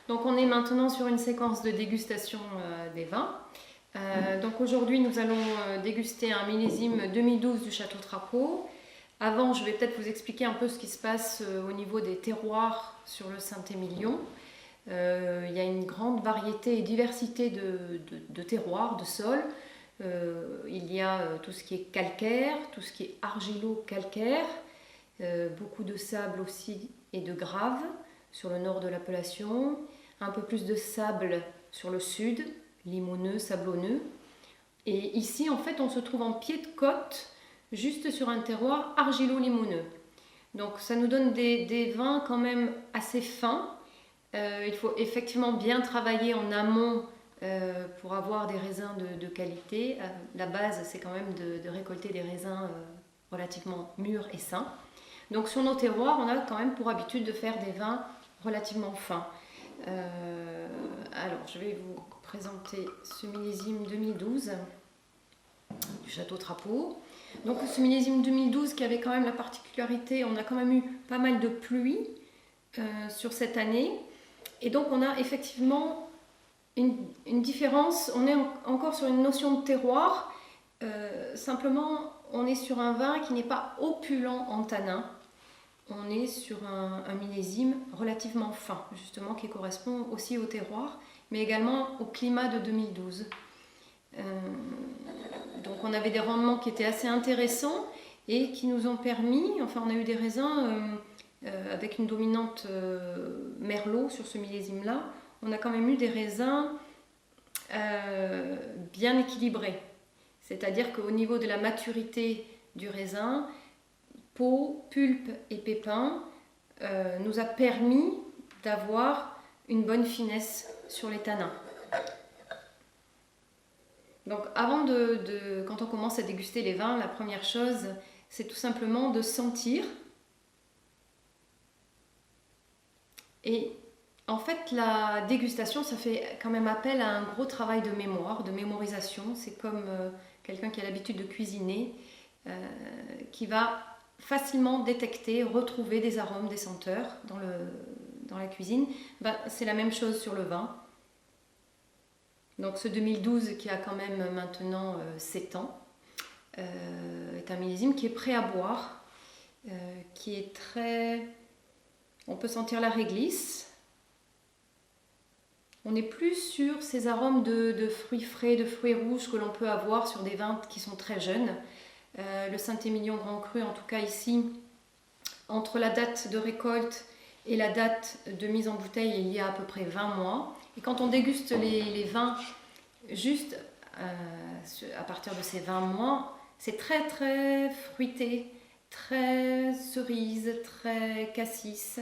Donc on est maintenant sur une séquence de dégustation des vins. Donc aujourd'hui nous allons déguster un millésime 2012 du Château Trapeau. Avant, je vais peut-être vous expliquer un peu ce qui se passe au niveau des terroirs sur le Saint-Émilion. Il y a une grande variété et diversité de terroirs, de sols. Il y a tout ce qui est calcaire, tout ce qui est argilo-calcaire, beaucoup de sable aussi et de grave sur le nord de l'appellation, un peu plus de sable sur le sud, limoneux, sablonneux. Et ici, en fait, on se trouve en pied de côte, juste sur un terroir argilo-limoneux. Donc ça nous donne des vins quand même assez fins. Il faut effectivement bien travailler en amont pour avoir des raisins de qualité. La base, c'est quand même de récolter des raisins relativement mûrs et sains. Donc sur nos terroirs, on a quand même pour habitude de faire des vins relativement fins. Alors, je vais vous présenter ce millésime 2012 du Château Trapeau. Donc ce millésime 2012 qui avait quand même la particularité, on a quand même eu pas mal de pluie sur cette année. Et donc on a effectivement une différence, on est encore sur une notion de terroir, simplement on est sur un vin qui n'est pas opulent en tanin, on est sur un millésime relativement fin, justement qui correspond aussi au terroir, mais également au climat de 2012. Donc on avait des rendements qui étaient assez intéressants et qui nous ont permis, enfin on a eu des raisins avec une dominante merlot sur ce millésime-là, on a quand même eu des raisins bien équilibrés. C'est-à-dire qu'au niveau de la maturité du raisin, peau, pulpe et pépins nous a permis d'avoir une bonne finesse sur les tanins. Donc avant quand on commence à déguster les vins, la première chose, c'est tout simplement de sentir. Et en fait, la dégustation, ça fait quand même appel à un gros travail de mémoire, de mémorisation. C'est comme quelqu'un qui a l'habitude de cuisiner, qui va facilement détecter, retrouver des arômes, des senteurs dans la cuisine. C'est la même chose sur le vin. Donc ce 2012 qui a quand même maintenant 7 ans est un millésime qui est prêt à boire, qui est très... On peut sentir la réglisse. On n'est plus sur ces arômes de fruits frais, de fruits rouges que l'on peut avoir sur des vins qui sont très jeunes. Le Saint-Émilion Grand Cru, en tout cas ici, entre la date de récolte et la date de mise en bouteille, il y a à peu près 20 mois. Et quand on déguste les vins juste à partir de ces 20 mois, c'est très très fruité, très cerise, très cassis.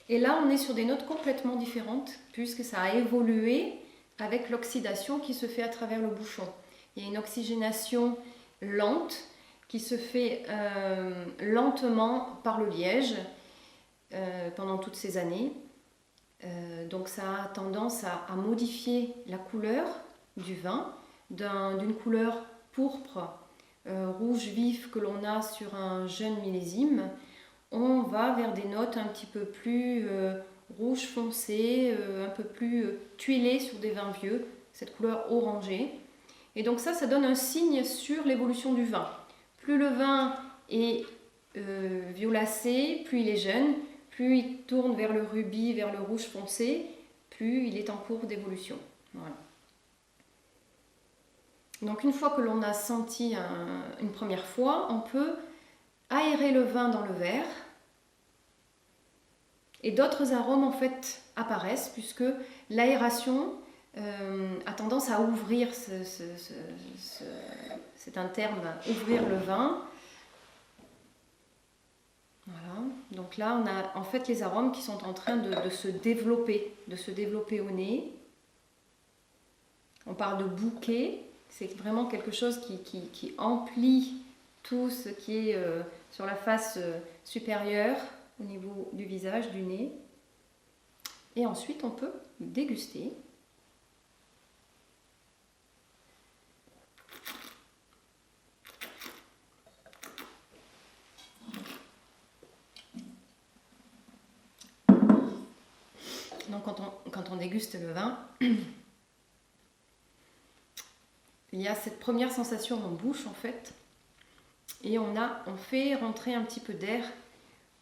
Et là, on est sur des notes complètement différentes puisque ça a évolué avec l'oxydation qui se fait à travers le bouchon. Il y a une oxygénation lente qui se fait lentement par le liège pendant toutes ces années. Donc ça a tendance à modifier la couleur du vin d'une couleur pourpre, rouge vif que l'on a sur un jeune millésime. On va vers des notes un petit peu plus rouge foncé, un peu plus tuilées sur des vins vieux, cette couleur orangée. Et donc ça donne un signe sur l'évolution du vin. Plus le vin est violacé, plus il est jeune, plus il tourne vers le rubis, vers le rouge foncé, plus il est en cours d'évolution. Voilà. Donc une fois que l'on a senti une première fois, on peut aérer le vin dans le verre et d'autres arômes en fait apparaissent puisque l'aération a tendance à ouvrir, c'est un terme, ouvrir le vin. Voilà. Donc là on a en fait les arômes qui sont en train de se développer au nez. On parle de bouquet, c'est vraiment quelque chose qui emplit tout ce qui est sur la face supérieure au niveau du visage, du nez. Et ensuite on peut déguster. Donc quand on déguste le vin, il y a cette première sensation en bouche en fait, et on fait rentrer un petit peu d'air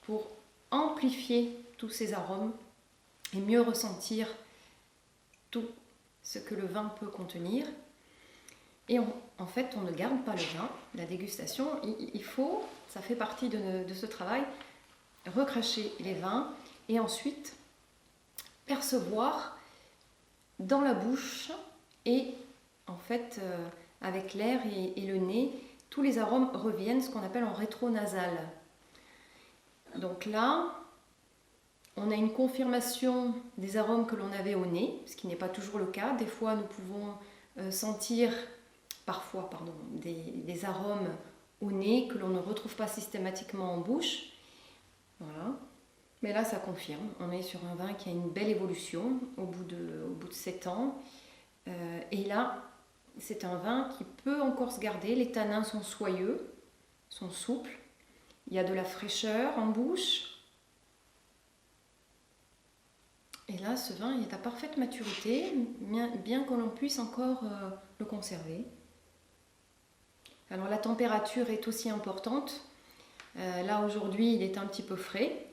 pour amplifier tous ces arômes et mieux ressentir tout ce que le vin peut contenir. Et en fait, on ne garde pas le vin. La dégustation, il faut, ça fait partie de ce travail, recracher les vins et ensuite percevoir dans la bouche et en fait avec l'air et le nez, tous les arômes reviennent, ce qu'on appelle en rétronasal. Donc là, on a une confirmation des arômes que l'on avait au nez, ce qui n'est pas toujours le cas. Des fois, nous pouvons sentir des arômes au nez que l'on ne retrouve pas systématiquement en bouche. Voilà. Mais là, ça confirme. On est sur un vin qui a une belle évolution au bout de 7 ans. Et là, c'est un vin qui peut encore se garder. Les tanins sont soyeux, sont souples. Il y a de la fraîcheur en bouche. Et là, ce vin il est à parfaite maturité, bien que l'on puisse encore le conserver. Alors la température est aussi importante. Là, aujourd'hui, il est un petit peu frais.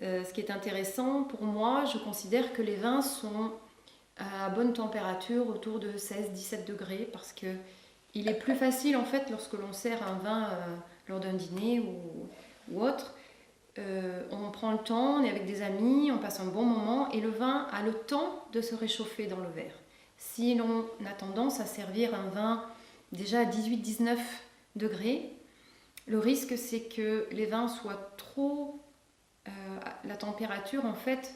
Ce qui est intéressant pour moi, je considère que les vins sont à bonne température, autour de 16-17 degrés, parce que il est plus facile en fait lorsque l'on sert un vin lors d'un dîner ou autre. On prend le temps, on est avec des amis, on passe un bon moment et le vin a le temps de se réchauffer dans le verre. Si l'on a tendance à servir un vin déjà à 18-19 degrés, le risque c'est que les vins soient trop... la température en fait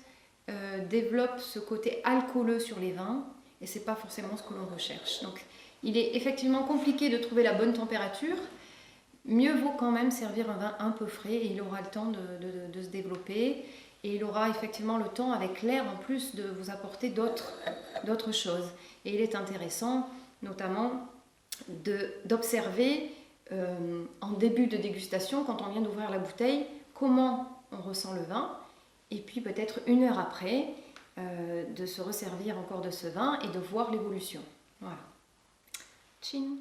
développe ce côté alcooleux sur les vins et c'est pas forcément ce que l'on recherche. Donc il est effectivement compliqué de trouver la bonne température. Mieux vaut quand même servir un vin un peu frais et il aura le temps de se développer et il aura effectivement le temps avec l'air en plus de vous apporter d'autres choses. Et il est intéressant notamment d'observer en début de dégustation, quand on vient d'ouvrir la bouteille, comment on ressent le vin et puis peut-être 1 heure après de se resservir encore de ce vin et de voir l'évolution. Voilà. Tching.